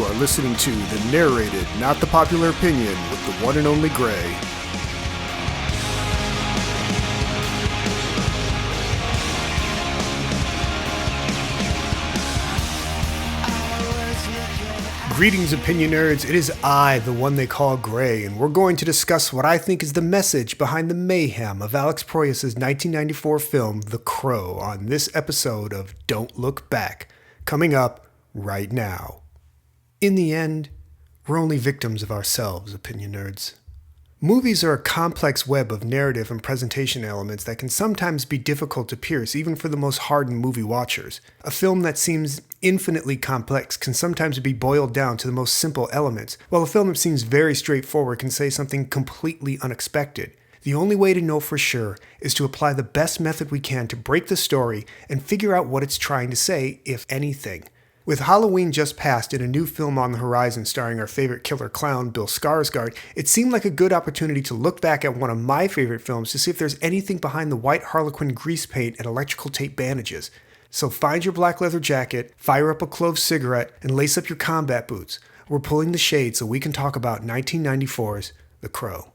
are listening to the Narrated, Not the Popular Opinion with the one and only Gray. Greetings, opinion nerds. It is I, the one they call Gray, and we're going to discuss what I think is the message behind the mayhem of Alex Proyas' 1994 film, The Crow, on this episode of Don't Look Back, coming up right now. In the end, we're only victims of ourselves, opinion nerds. Movies are a complex web of narrative and presentation elements that can sometimes be difficult to pierce even for the most hardened movie watchers. A film that seems infinitely complex can sometimes be boiled down to the most simple elements, while a film that seems very straightforward can say something completely unexpected. The only way to know for sure is to apply the best method we can to break the story and figure out what it's trying to say, if anything. With Halloween just passed and a new film on the horizon starring our favorite killer clown, Bill Skarsgård, it seemed like a good opportunity to look back at one of my favorite films to see if there's anything behind the white harlequin grease paint and electrical tape bandages. So find your black leather jacket, fire up a clove cigarette, and lace up your combat boots. We're pulling the shade so we can talk about 1994's The Crow.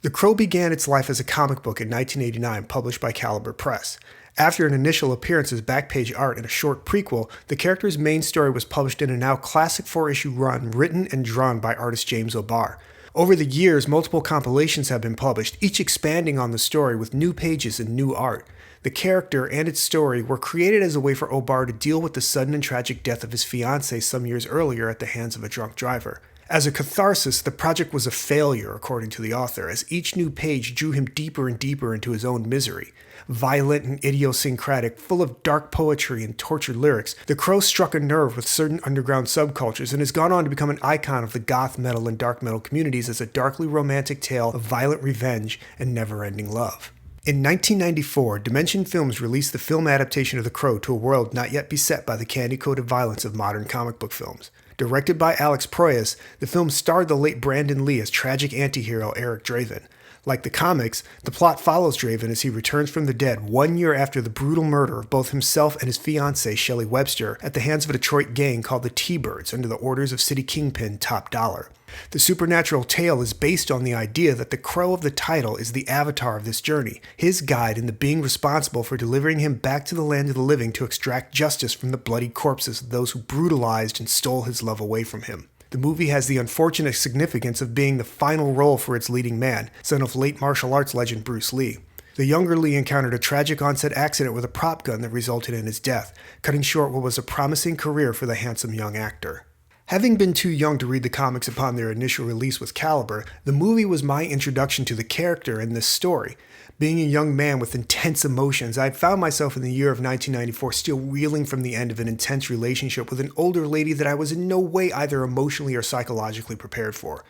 The Crow began its life as a comic book in 1989, published by Caliber Press. After an initial appearance as back-page art in a short prequel, the character's main story was published in a now classic 4-issue run written and drawn by artist James O'Barr. Over the years, multiple compilations have been published, each expanding on the story with new pages and new art. The character and its story were created as a way for O'Barr to deal with the sudden and tragic death of his fiancée some years earlier at the hands of a drunk driver. As a catharsis, the project was a failure, according to the author, as each new page drew him deeper and deeper into his own misery. Violent and idiosyncratic, full of dark poetry and tortured lyrics, The Crow struck a nerve with certain underground subcultures and has gone on to become an icon of the goth metal and dark metal communities as a darkly romantic tale of violent revenge and never-ending love. In 1994, Dimension Films released the film adaptation of The Crow to a world not yet beset by the candy-coated violence of modern comic book films. Directed by Alex Proyas, the film starred the late Brandon Lee as tragic anti-hero Eric Draven. Like the comics, the plot follows Draven as he returns from the dead 1 year after the brutal murder of both himself and his fiancée Shelley Webster at the hands of a Detroit gang called the T-Birds under the orders of city kingpin Top Dollar. The supernatural tale is based on the idea that the Crow of the title is the avatar of this journey, his guide in the being responsible for delivering him back to the land of the living to extract justice from the bloody corpses of those who brutalized and stole his love away from him. The movie has the unfortunate significance of being the final role for its leading man, son of late martial arts legend Bruce Lee. The younger Lee encountered a tragic onset accident with a prop gun that resulted in his death, cutting short what was a promising career for the handsome young actor. Having been too young to read the comics upon their initial release with Caliber, the movie was my introduction to the character in this story. Being a young man with intense emotions, I had found myself in the year of 1994 still reeling from the end of an intense relationship with an older lady that I was in no way either emotionally or psychologically prepared for.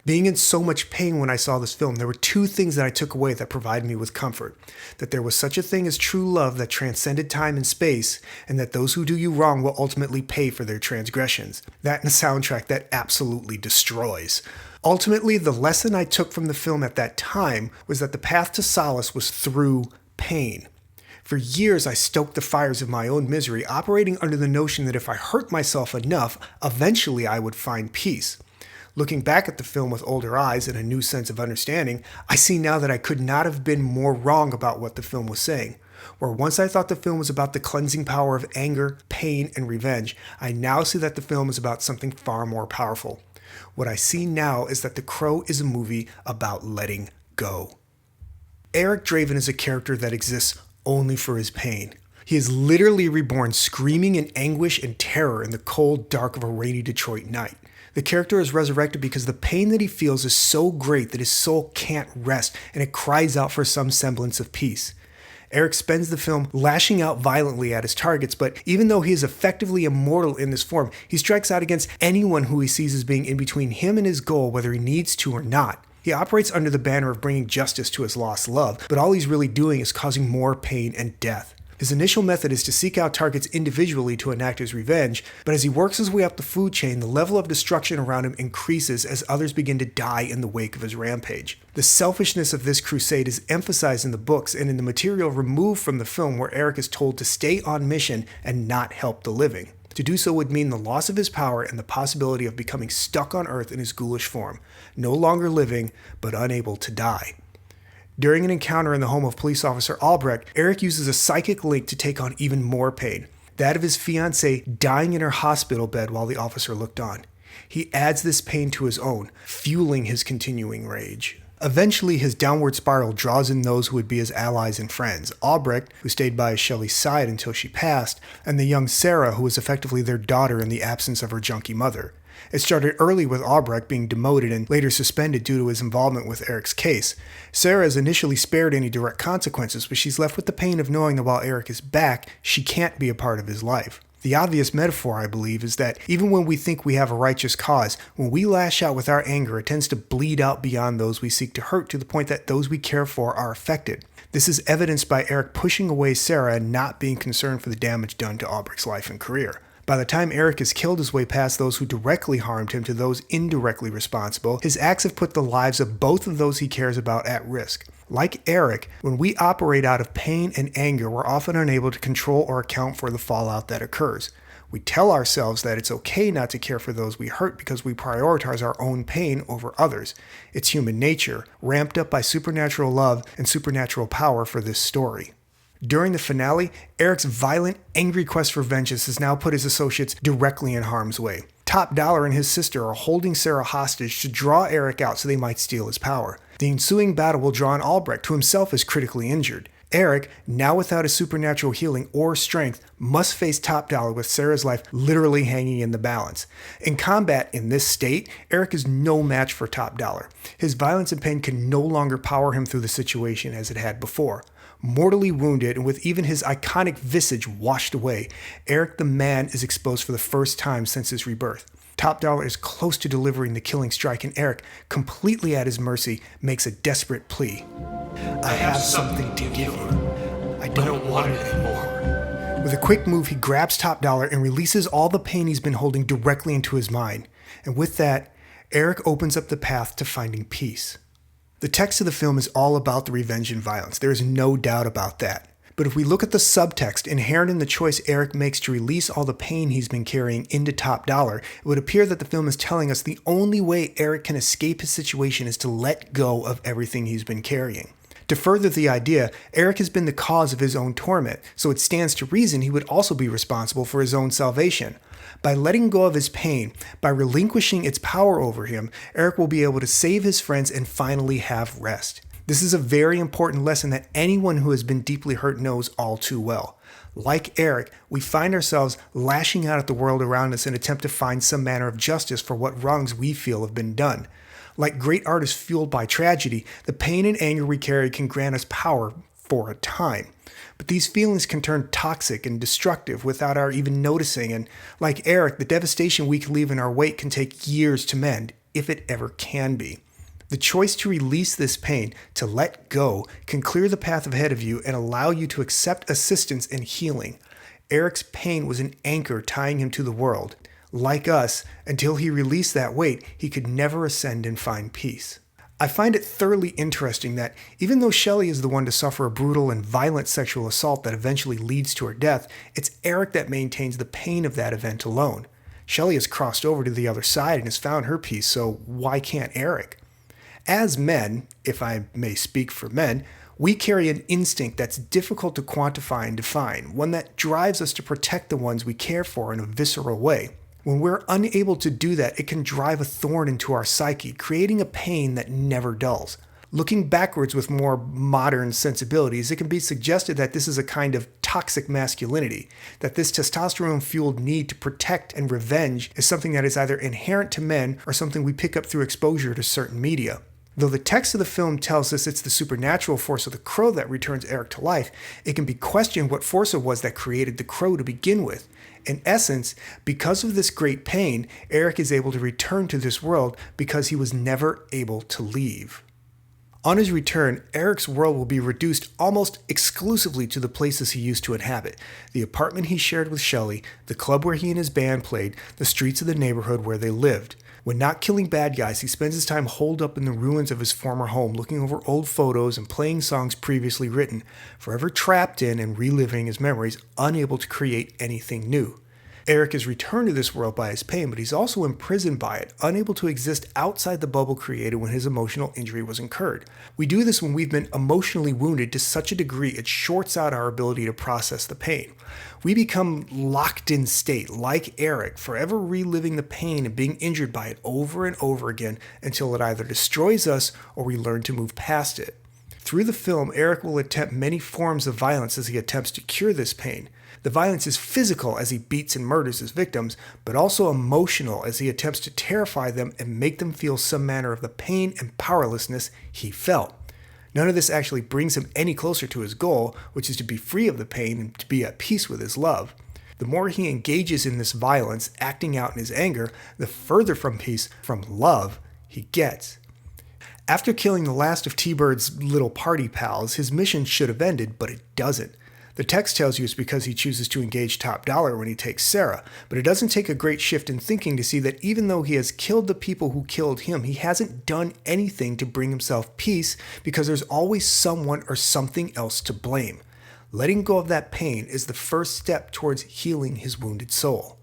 Being in so much pain when I saw this film, there were two things that I took away that provided me with comfort. That there was such a thing as true love that transcended time and space, and that those who do you wrong will ultimately pay for their transgressions. That and a soundtrack that absolutely destroys. Ultimately, the lesson I took from the film at that time was that the path to solace was through pain. For years, I stoked the fires of my own misery, operating under the notion that if I hurt myself enough, eventually I would find peace. Looking back at the film with older eyes and a new sense of understanding, I see now that I could not have been more wrong about what the film was saying. Where once I thought the film was about the cleansing power of anger, pain, and revenge, I now see that the film is about something far more powerful. What I see now is that The Crow is a movie about letting go. Eric Draven is a character that exists only for his pain. He is literally reborn screaming in anguish and terror in the cold dark of a rainy Detroit night. The character is resurrected because the pain that he feels is so great that his soul can't rest and it cries out for some semblance of peace. Eric spends the film lashing out violently at his targets, but even though he is effectively immortal in this form, he strikes out against anyone who he sees as being in between him and his goal, whether he needs to or not. He operates under the banner of bringing justice to his lost love, but all he's really doing is causing more pain and death. His initial method is to seek out targets individually to enact his revenge, but as he works his way up the food chain, the level of destruction around him increases as others begin to die in the wake of his rampage. The selfishness of this crusade is emphasized in the books and in the material removed from the film where Eric is told to stay on mission and not help the living. To do so would mean the loss of his power and the possibility of becoming stuck on Earth in his ghoulish form, no longer living, but unable to die. During an encounter in the home of police officer Albrecht, Eric uses a psychic link to take on even more pain, that of his fiancée dying in her hospital bed while the officer looked on. He adds this pain to his own, fueling his continuing rage. Eventually, his downward spiral draws in those who would be his allies and friends. Albrecht, who stayed by Shelley's side until she passed, and the young Sarah, who was effectively their daughter in the absence of her junkie mother. It started early with Albrecht being demoted and later suspended due to his involvement with Eric's case. Sarah is initially spared any direct consequences, but she's left with the pain of knowing that while Eric is back, she can't be a part of his life. The obvious metaphor, I believe, is that even when we think we have a righteous cause, when we lash out with our anger, it tends to bleed out beyond those we seek to hurt to the point that those we care for are affected. This is evidenced by Eric pushing away Sarah and not being concerned for the damage done to Albrecht's life and career. By the time Eric has killed his way past those who directly harmed him to those indirectly responsible, his acts have put the lives of both of those he cares about at risk. Like Eric, when we operate out of pain and anger, we're often unable to control or account for the fallout that occurs. We tell ourselves that it's okay not to care for those we hurt because we prioritize our own pain over others. It's human nature, ramped up by supernatural love and supernatural power for this story. During the finale, Eric's violent, angry quest for vengeance has now put his associates directly in harm's way. Top Dollar and his sister are holding Sarah hostage to draw Eric out so they might steal his power. The ensuing battle will draw on Albrecht, who himself is critically injured. Eric, now without his supernatural healing or strength, must face Top Dollar with Sarah's life literally hanging in the balance. In combat in this state, Eric is no match for Top Dollar. His violence and pain can no longer power him through the situation as it had before. Mortally wounded and with even his iconic visage washed away, Eric the Man is exposed for the first time since his rebirth. Top Dollar is close to delivering the killing strike, and Eric, completely at his mercy, makes a desperate plea. I have something to give you. I don't want it anymore. With a quick move, he grabs Top Dollar and releases all the pain he's been holding directly into his mind. And with that, Eric opens up the path to finding peace. The text of the film is all about the revenge and violence. There is no doubt about that. But if we look at the subtext inherent in the choice Eric makes to release all the pain he's been carrying into Top Dollar, it would appear that the film is telling us the only way Eric can escape his situation is to let go of everything he's been carrying. To further the idea, Eric has been the cause of his own torment, so it stands to reason he would also be responsible for his own salvation. By letting go of his pain, by relinquishing its power over him, Eric will be able to save his friends and finally have rest. This is a very important lesson that anyone who has been deeply hurt knows all too well. Like Eric, we find ourselves lashing out at the world around us in an attempt to find some manner of justice for what wrongs we feel have been done. Like great artists fueled by tragedy, the pain and anger we carry can grant us power for a time. But these feelings can turn toxic and destructive without our even noticing, and like Eric, the devastation we can leave in our wake can take years to mend, if it ever can be. The choice to release this pain, to let go, can clear the path ahead of you and allow you to accept assistance and healing. Eric's pain was an anchor tying him to the world. Like us, until he released that weight, he could never ascend and find peace. I find it thoroughly interesting that even though Shelley is the one to suffer a brutal and violent sexual assault that eventually leads to her death, it's Eric that maintains the pain of that event alone. Shelley has crossed over to the other side and has found her peace, so why can't Eric? As men, if I may speak for men, we carry an instinct that's difficult to quantify and define, one that drives us to protect the ones we care for in a visceral way. When we're unable to do that, it can drive a thorn into our psyche, creating a pain that never dulls. Looking backwards with more modern sensibilities, it can be suggested that this is a kind of toxic masculinity, that this testosterone-fueled need to protect and revenge is something that is either inherent to men or something we pick up through exposure to certain media. Though the text of the film tells us it's the supernatural force of the crow that returns Eric to life, it can be questioned what force it was that created the crow to begin with. In essence, because of this great pain, Eric is able to return to this world because he was never able to leave. On his return, Eric's world will be reduced almost exclusively to the places he used to inhabit. The apartment he shared with Shelley, the club where he and his band played, the streets of the neighborhood where they lived. When not killing bad guys, he spends his time holed up in the ruins of his former home, looking over old photos and playing songs previously written, forever trapped in and reliving his memories, unable to create anything new. Eric is returned to this world by his pain, but he's also imprisoned by it, unable to exist outside the bubble created when his emotional injury was incurred. We do this when we've been emotionally wounded to such a degree it shorts out our ability to process the pain. We become locked in state, like Eric, forever reliving the pain and being injured by it over and over again until it either destroys us or we learn to move past it. Through the film, Eric will attempt many forms of violence as he attempts to cure this pain. The violence is physical as he beats and murders his victims, but also emotional as he attempts to terrify them and make them feel some manner of the pain and powerlessness he felt. None of this actually brings him any closer to his goal, which is to be free of the pain and to be at peace with his love. The more he engages in this violence, acting out in his anger, the further from peace, from love, he gets. After killing the last of T-Bird's little party pals, his mission should have ended, but it doesn't. The text tells you it's because he chooses to engage Top Dollar when he takes Sarah, but it doesn't take a great shift in thinking to see that even though he has killed the people who killed him, he hasn't done anything to bring himself peace because there's always someone or something else to blame. Letting go of that pain is the first step towards healing his wounded soul.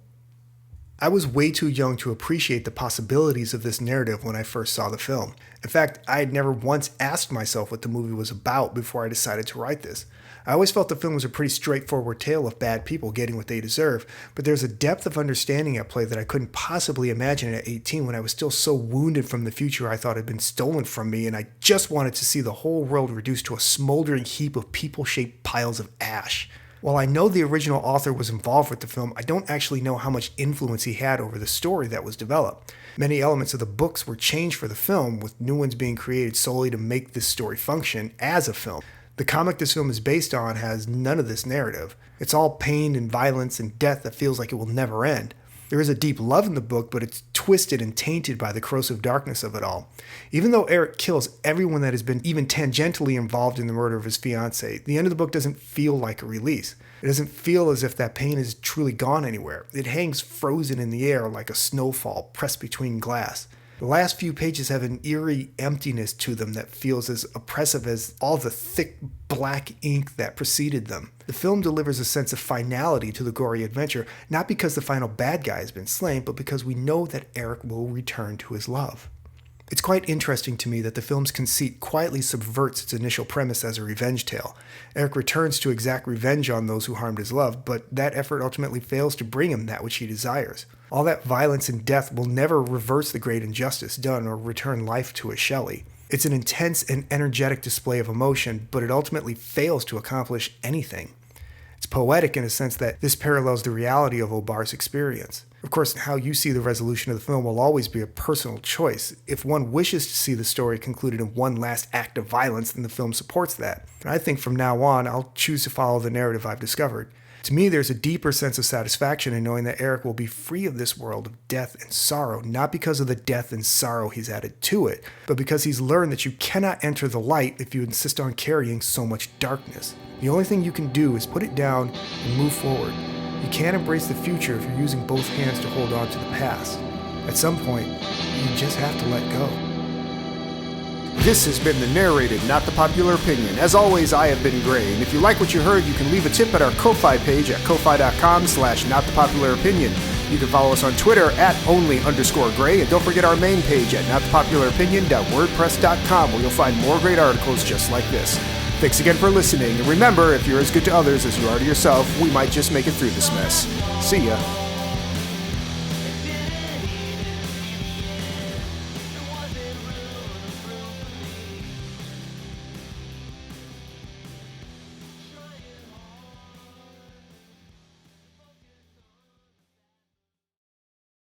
I was way too young to appreciate the possibilities of this narrative when I first saw the film. In fact, I had never once asked myself what the movie was about before I decided to write this. I always felt the film was a pretty straightforward tale of bad people getting what they deserve, but there's a depth of understanding at play that I couldn't possibly imagine at 18 when I was still so wounded from the future I thought had been stolen from me, and I just wanted to see the whole world reduced to a smoldering heap of people-shaped piles of ash. While I know the original author was involved with the film, I don't actually know how much influence he had over the story that was developed. Many elements of the books were changed for the film, with new ones being created solely to make this story function as a film. The comic this film is based on has none of this narrative. It's all pain and violence and death that feels like it will never end. There is a deep love in the book, but it's twisted and tainted by the corrosive darkness of it all. Even though Eric kills everyone that has been even tangentially involved in the murder of his fiancée, the end of the book doesn't feel like a release. It doesn't feel as if that pain is truly gone anywhere. It hangs frozen in the air like a snowfall pressed between glass. The last few pages have an eerie emptiness to them that feels as oppressive as all the thick black ink that preceded them. The film delivers a sense of finality to the gory adventure, not because the final bad guy has been slain, but because we know that Eric will return to his love. It's quite interesting to me that the film's conceit quietly subverts its initial premise as a revenge tale. Eric returns to exact revenge on those who harmed his love, but that effort ultimately fails to bring him that which he desires. All that violence and death will never reverse the great injustice done or return life to a Shelley. It's an intense and energetic display of emotion, but it ultimately fails to accomplish anything. It's poetic in a sense that this parallels the reality of Obar's experience. Of course, how you see the resolution of the film will always be a personal choice. If one wishes to see the story concluded in one last act of violence, then the film supports that. And I think from now on, I'll choose to follow the narrative I've discovered. To me, there's a deeper sense of satisfaction in knowing that Eric will be free of this world of death and sorrow, not because of the death and sorrow he's added to it, but because he's learned that you cannot enter the light if you insist on carrying so much darkness. The only thing you can do is put it down and move forward. You can't embrace the future if you're using both hands to hold on to the past. At some point, you just have to let go. This has been the Narrated, Not the Popular Opinion. As always, I have been Gray, and if you like what you heard, you can leave a tip at our Ko-Fi page at ko-fi.com/notthepopularopinion. You can follow us on Twitter at @only_Gray, and don't forget our main page at notthepopularopinion.wordpress.com, where you'll find more great articles just like this. Thanks again for listening, and remember, if you're as good to others as you are to yourself, we might just make it through this mess. See ya.